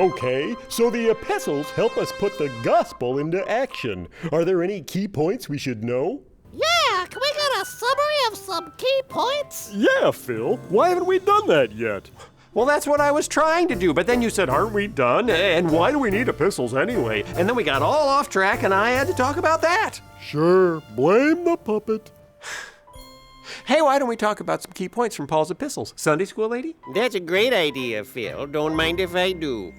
Okay, so the epistles help us put the gospel into action. Are there any key points we should know? Yeah, can we get a summary of some key points? Yeah, Phil. Why haven't we done that yet? Well, that's what I was trying to do, but then you said, aren't we done? And why do we need epistles anyway? And then we got all off track and I had to talk about that. Sure, blame the puppet. Hey, why don't we talk about some key points from Paul's epistles? Sunday school lady? That's a great idea, Phil. Don't mind if I do.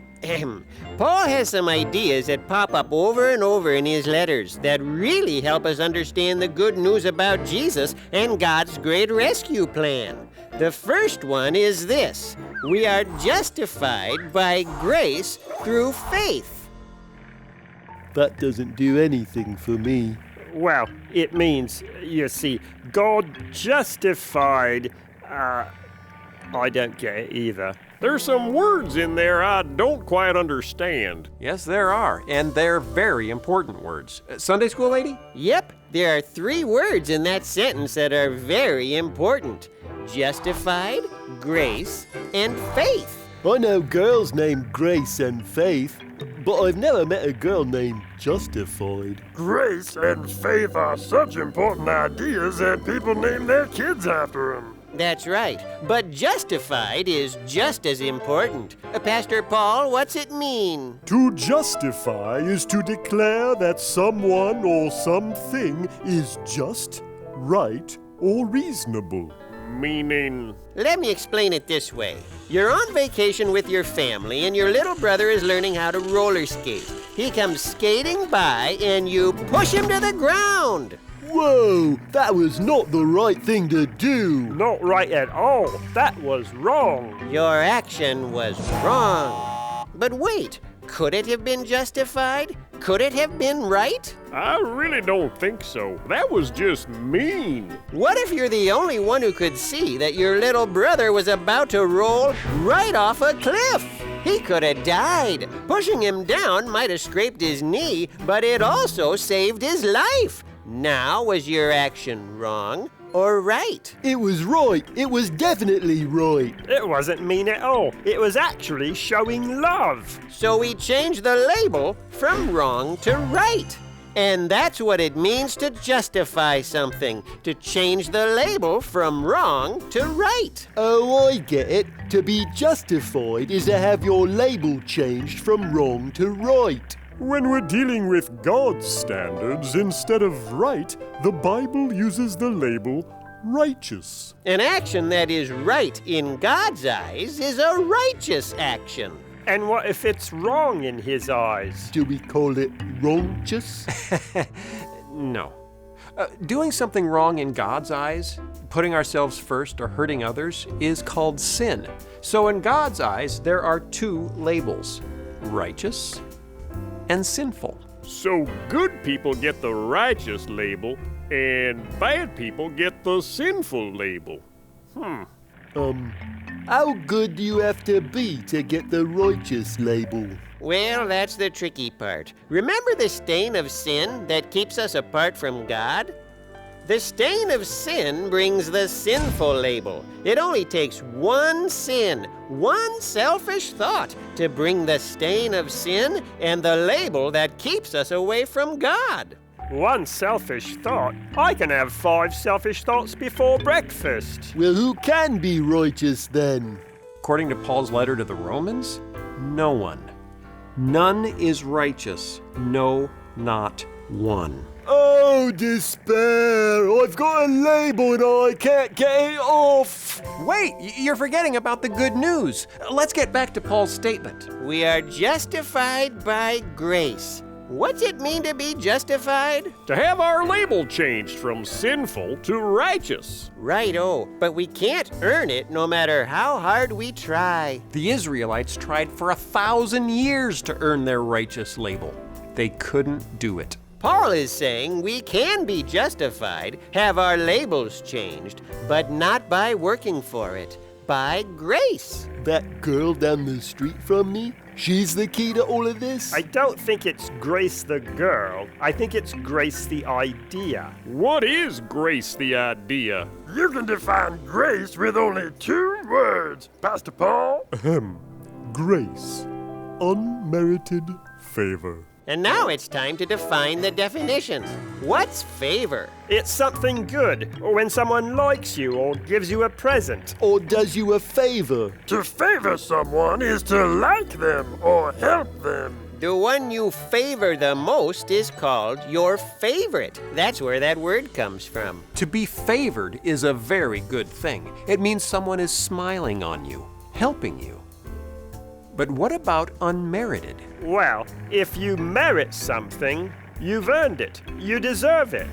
Paul has some ideas that pop up over and over in his letters that really help us understand the good news about Jesus and God's great rescue plan. The first one is this: we are justified by grace through faith. That doesn't do anything for me. Well, it means, you see, God justified. I don't get it either. There's some words in there I don't quite understand. Yes, there are, and they're very important words. Sunday school lady? Yep, there are 3 words in that sentence that are very important: justified, grace, and faith. I know girls named Grace and Faith, but I've never met a girl named Justified. Grace and faith are such important ideas that people name their kids after them. That's right, but justified is just as important. Pastor Paul, what's it mean? To justify is to declare that someone or something is just, right, or reasonable. Meaning? Let me explain it this way. You're on vacation with your family and your little brother is learning how to roller skate. He comes skating by and you push him to the ground. Whoa, that was not the right thing to do. Not right at all. That was wrong. Your action was wrong. But wait, could it have been justified? Could it have been right? I really don't think so. That was just mean. What if you're the only one who could see that your little brother was about to roll right off a cliff? He could have died. Pushing him down might have scraped his knee, but it also saved his life. Now, was your action wrong or right? It was right. It was definitely right. It wasn't mean at all. It was actually showing love. So we changed the label from wrong to right. And that's what it means to justify something, to change the label from wrong to right. Oh, I get it. To be justified is to have your label changed from wrong to right. When we're dealing with God's standards instead of right, the Bible uses the label righteous. An action that is right in God's eyes is a righteous action. And what if it's wrong in his eyes? Do we call it wrongous? No. Doing something wrong in God's eyes, putting ourselves first or hurting others, is called sin. So in God's eyes, there are 2 labels: righteous and sinful. So good people get the righteous label, and bad people get the sinful label. How good do you have to be to get the righteous label? Well, that's the tricky part. Remember the stain of sin that keeps us apart from God? The stain of sin brings the sinful label. It only takes one sin, one selfish thought to bring the stain of sin and the label that keeps us away from God. One selfish thought? I can have 5 selfish thoughts before breakfast. Well, who can be righteous then? According to Paul's letter to the Romans, no one. None is righteous. No, not one. Oh, despair! I've got a label and I can't get it off! Wait, you're forgetting about the good news. Let's get back to Paul's statement. We are justified by grace. What's it mean to be justified? To have our label changed from sinful to righteous. Right-o, but we can't earn it no matter how hard we try. The Israelites tried for 1,000 years to earn their righteous label. They couldn't do it. Paul is saying we can be justified, have our labels changed, but not by working for it, by grace. That girl down the street from me? She's the key to all of this? I don't think it's Grace the girl. I think it's Grace the idea. What is Grace the idea? You can define grace with only 2 words, Pastor Paul. Grace. unmerited favor. And now it's time to define the definition. What's favor? It's something good, or when someone likes you or gives you a present. Or does you a favor? To favor someone is to like them or help them. The one you favor the most is called your favorite. That's where that word comes from. To be favored is a very good thing. It means someone is smiling on you, helping you. But what about unmerited? Well, if you merit something, you've earned it. You deserve it.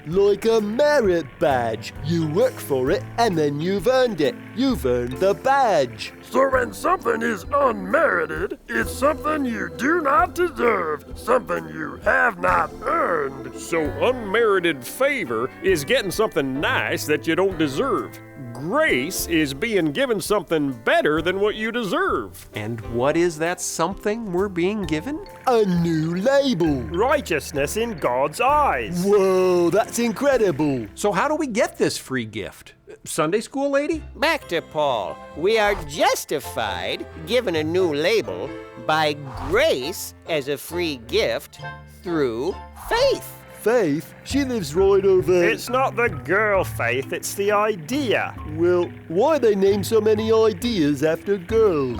Like a merit badge. You work for it and then you've earned it. You've earned the badge. So when something is unmerited, it's something you do not deserve, something you have not earned. So unmerited favor is getting something nice that you don't deserve. Grace is being given something better than what you deserve. And what is that something we're being given? A new label. Righteousness in God's eyes. Whoa, that's incredible. So how do we get this free gift? Sunday school lady? Back to Paul. We are justified, given a new label, by grace as a free gift through faith. Faith? She lives right over... It's not the girl, Faith, it's the idea. Well, why they name so many ideas after girls?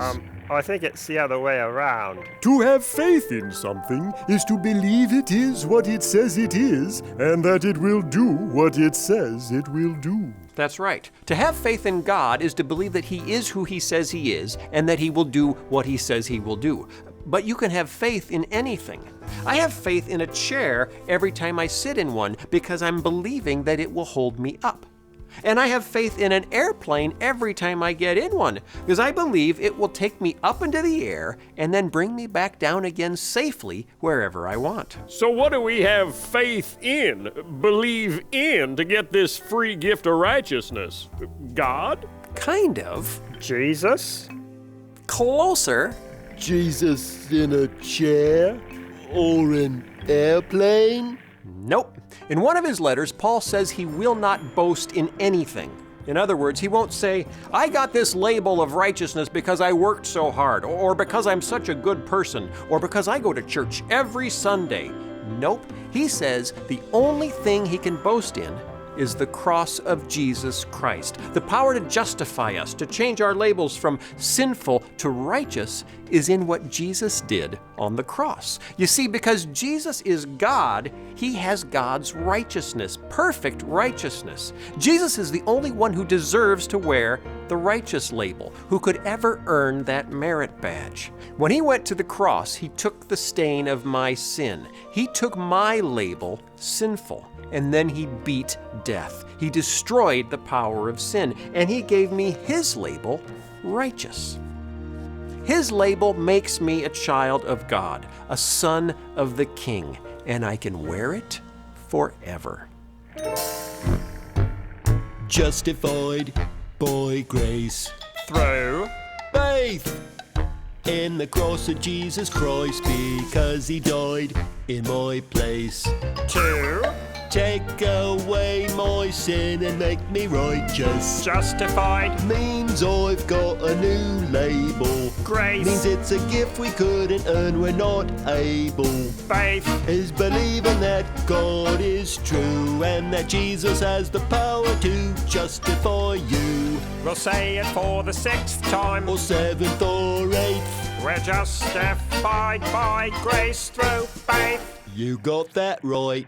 I think it's the other way around. To have faith in something is to believe it is what it says it is, and that it will do what it says it will do. That's right. To have faith in God is to believe that He is who He says He is and that He will do what He says He will do. But you can have faith in anything. I have faith in a chair every time I sit in one because I'm believing that it will hold me up. And I have faith in an airplane every time I get in one because I believe it will take me up into the air and then bring me back down again safely wherever I want. So what do we have faith in, believe in, to get this free gift of righteousness? God? Kind of. Jesus? Closer. Jesus in a chair? Or an airplane? Nope. In one of his letters, Paul says he will not boast in anything. In other words, he won't say, I got this label of righteousness because I worked so hard, or because I'm such a good person, or because I go to church every Sunday. Nope. He says the only thing he can boast in is the cross of Jesus Christ. The power to justify us, to change our labels from sinful to righteous, is in what Jesus did on the cross. You see, because Jesus is God, He has God's righteousness, perfect righteousness. Jesus is the only one who deserves to wear the righteous label, who could ever earn that merit badge. When He went to the cross, He took the stain of my sin. He took my label, sinful, and then He beat death. He destroyed the power of sin, and He gave me His label, righteous. His label makes me a child of God, a son of the King, and I can wear it forever. Justified by grace. Through? Faith in the cross of Jesus Christ, because He died in my place. To? Take away my sin and make me righteous. Justified? Means I've got a new label. Grace? Means it's a gift we couldn't earn, we're not able. Faith? Is believing that God is true and that Jesus has the power to justify you. We'll say it for the 6th time. Or 7th or 8th. We're justified by grace through faith. You got that right.